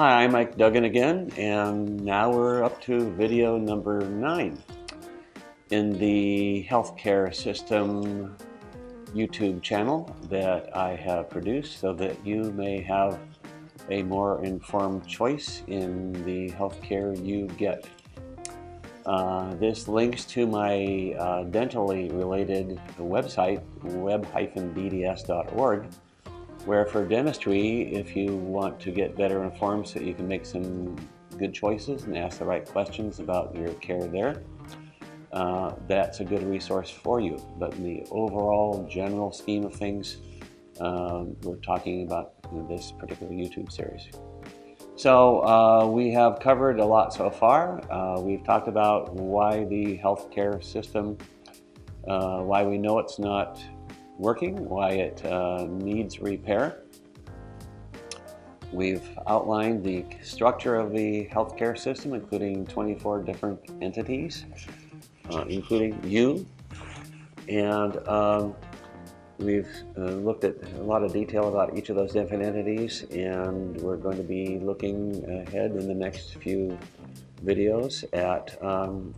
Hi, I'm Mike Duggan again, and now we're up to video number 9 in the healthcare system YouTube channel that I have produced so that you may have a more informed choice in the healthcare you get. This links to my dentally related website, web-bds.org, where for dentistry, if you want to get better informed so you can make some good choices and ask the right questions about your care there, that's a good resource for you. But in the overall general scheme of things, we're talking about this particular YouTube series. So we have covered a lot so far. We've talked about why the healthcare system, why we know it's not working, why it needs repair. We've outlined the structure of the healthcare system, including 24 different entities, including you. And we've looked at a lot of detail about each of those different entities, and we're going to be looking ahead in the next few videos at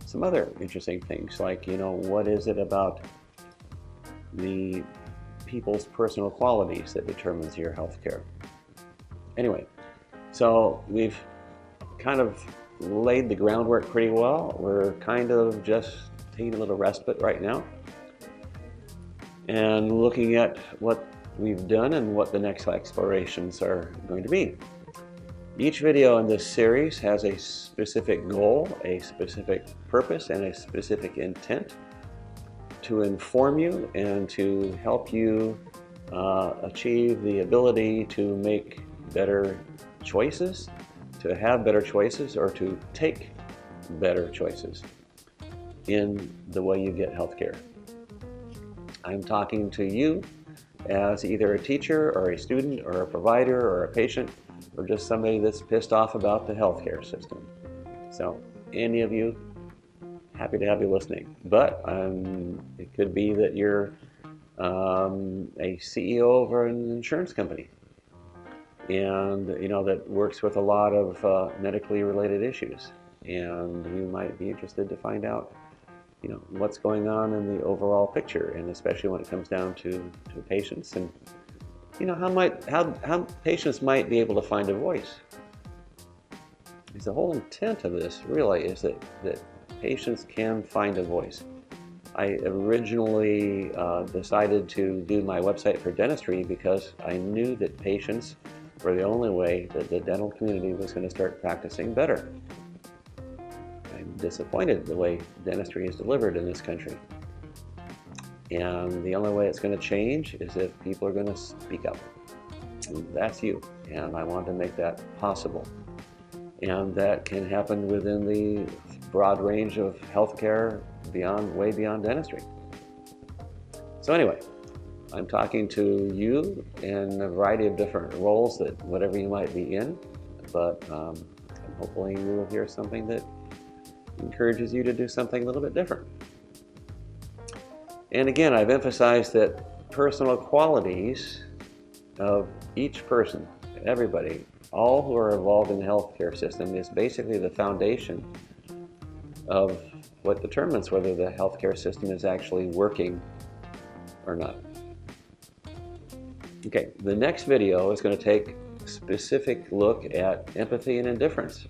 some other interesting things, like, what is it about the people's personal qualities that determines your health care. Anyway, so we've kind of laid the groundwork pretty well. We're kind of just taking a little respite right now and looking at what we've done and what the next explorations are going to be. Each video in this series has a specific goal, a specific purpose, and a specific intent to inform you and to help you achieve the ability to make better choices, to have better choices, or to take better choices in the way you get healthcare. I'm talking to you as either a teacher or a student or a provider or a patient or just somebody that's pissed off about the healthcare system. So any of you, happy to have you listening. But it could be that you're a CEO of an insurance company, and that works with a lot of medically related issues, and you might be interested to find out what's going on in the overall picture, and especially when it comes down to patients, and how patients might be able to find a voice. Because the whole intent of this really is that patients can find a voice. I originally decided to do my website for dentistry because I knew that patients were the only way that the dental community was going to start practicing better. I'm disappointed the way dentistry is delivered in this country. And the only way it's going to change is if people are going to speak up. And that's you. And I want to make that possible. And that can happen within the broad range of healthcare way beyond dentistry. So anyway, I'm talking to you in a variety of different roles, that whatever you might be in, but hopefully you will hear something that encourages you to do something a little bit different. And again, I've emphasized that personal qualities of each person, everybody, all who are involved in the healthcare system, is basically the foundation of what determines whether the healthcare system is actually working or not. Okay, the next video is going to take a specific look at empathy and indifference.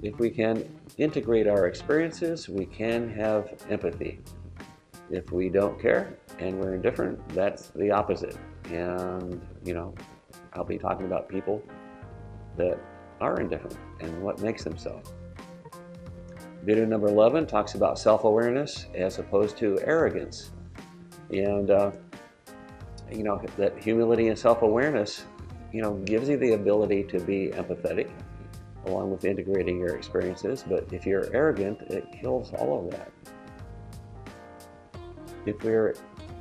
If we can integrate our experiences, we can have empathy. If we don't care and we're indifferent, that's the opposite. And, I'll be talking about people that are indifferent and what makes them so. Video number 11 talks about self-awareness as opposed to arrogance. And, that humility and self-awareness, gives you the ability to be empathetic along with integrating your experiences. But if you're arrogant, it kills all of that. If we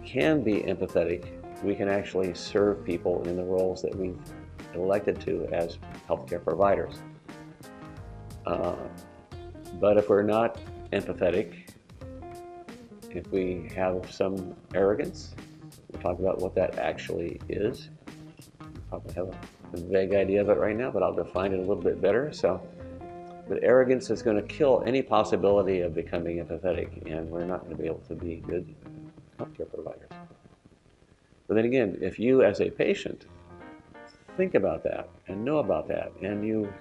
can be empathetic, we can actually serve people in the roles that we've elected to as healthcare providers. But if we're not empathetic, if we have some arrogance, we'll talk about what that actually is. We'll probably have vague idea of it right now, but I'll define it a little bit better. So, but arrogance is going to kill any possibility of becoming empathetic, and we're not going to be able to be good healthcare providers. But then again, if you as a patient think about that and know about that, and you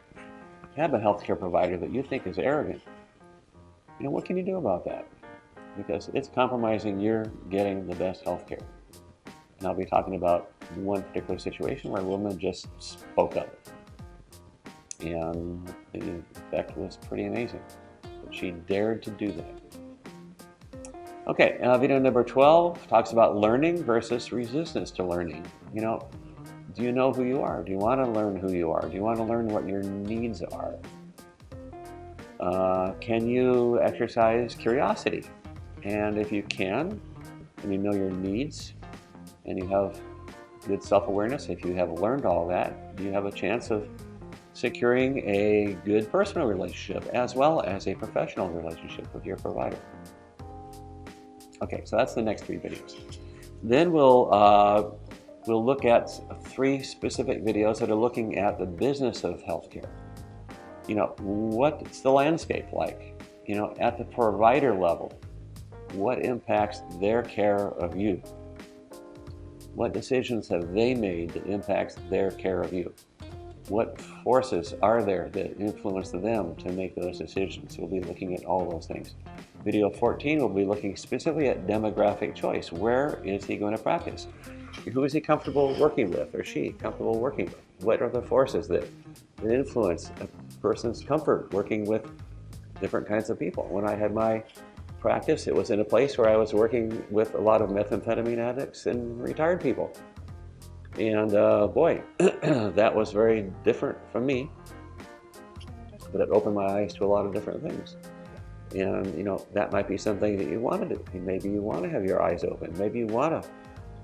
have a healthcare provider that you think is arrogant, what can you do about that? Because it's compromising your getting the best healthcare. And I'll be talking about one particular situation where a woman just spoke up. And the effect was pretty amazing. But she dared to do that. Okay, video number 12 talks about learning versus resistance to learning. Do you know who you are? Do you want to learn who you are? Do you want to learn what your needs are? Can you exercise curiosity? And if you can, and you know your needs, and you have good self-awareness, if you have learned all that, you have a chance of securing a good personal relationship as well as a professional relationship with your provider. Okay, so that's the next 3 videos. Then we'll look at 3 specific videos that are looking at the business of healthcare. What's the landscape like? At the provider level, what impacts their care of you? What decisions have they made that impacts their care of you? What forces are there that influence them to make those decisions? We'll be looking at all those things. Video 14 will be looking specifically at demographic choice. Where is he going to practice? Who is he comfortable working with, or she comfortable working with? What are the forces that influence a person's comfort working with different kinds of people? When I had my practice, it was in a place where I was working with a lot of methamphetamine addicts and retired people. And boy, that was very different from me, but it opened my eyes to a lot of different things. And that might be something that you want to do. Maybe you want to have your eyes open. Maybe you want to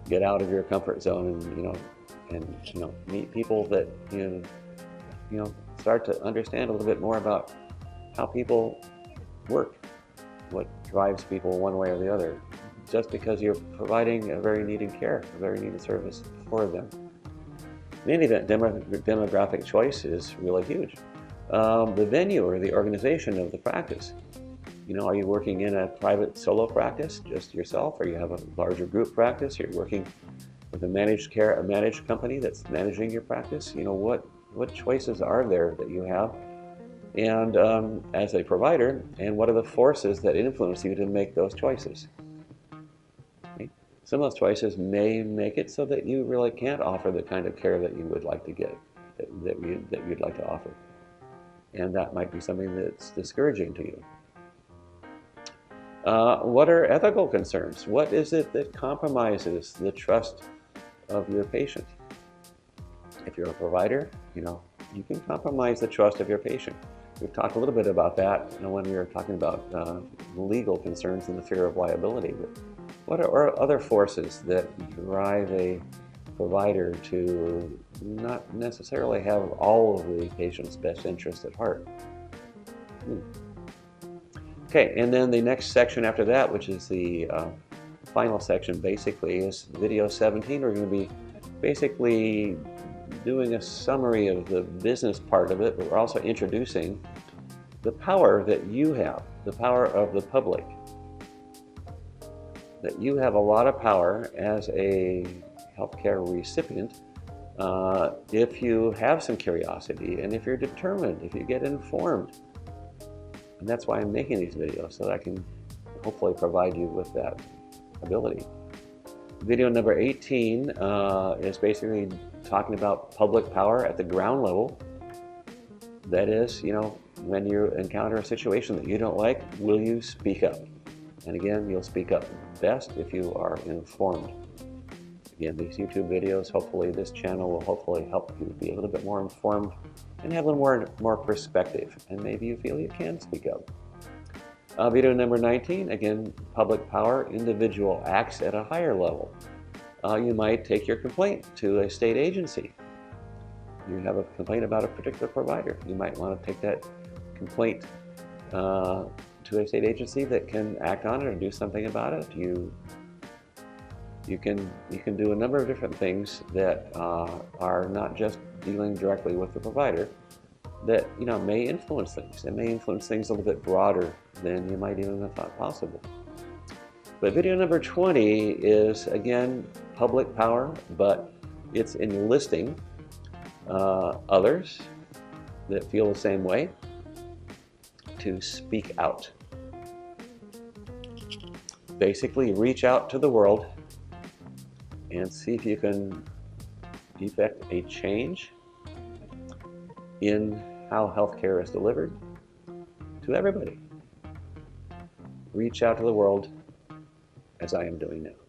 get out of your comfort zone and meet people that start to understand a little bit more about how people work, what drives people one way or the other, just because you're providing a very needed care, a very needed service for them. In any event, demographic choice is really huge. The venue or the organization of the practice. Are you working in a private solo practice, just yourself, or you have a larger group practice? You're working with a managed company that's managing your practice. What choices are there that you have? And as a provider, and what are the forces that influence you to make those choices? Okay. Some of those choices may make it so that you really can't offer the kind of care that you would like to get, that you'd like to offer. And that might be something that's discouraging to you. What are ethical concerns? What is it that compromises the trust of your patient? If you're a provider, you can compromise the trust of your patient. We've talked a little bit about that when we were talking about legal concerns and the fear of liability. But what are other forces that drive a provider to not necessarily have all of the patient's best interests at heart? Okay, and then the next section after that, which is the final section basically, is video 17. We're going to be basically doing a summary of the business part of it, but we're also introducing the power that you have, the power of the public. That you have a lot of power as a healthcare recipient if you have some curiosity and if you're determined, if you get informed. And that's why I'm making these videos, so that I can hopefully provide you with that ability. Video number 18 is basically talking about public power at the ground level. That is, when you encounter a situation that you don't like, will you speak up? And again, you'll speak up best if you are informed. Again, these YouTube videos, hopefully this channel will hopefully help you be a little bit more informed and have a little more perspective. And maybe you feel you can speak up. Video number 19, again, public power, individual acts at a higher level. You might take your complaint to a state agency. You have a complaint about a particular provider. You might want to take that complaint to a state agency that can act on it or do something about it. You You can do a number of different things that are not just dealing directly with the provider, that may influence things. It may influence things a little bit broader than you might even have thought possible. But video number 20 is, again, public power, but it's enlisting others that feel the same way to speak out. Basically, reach out to the world and see if you can effect a change in how healthcare is delivered to everybody. Reach out to the world as I am doing now.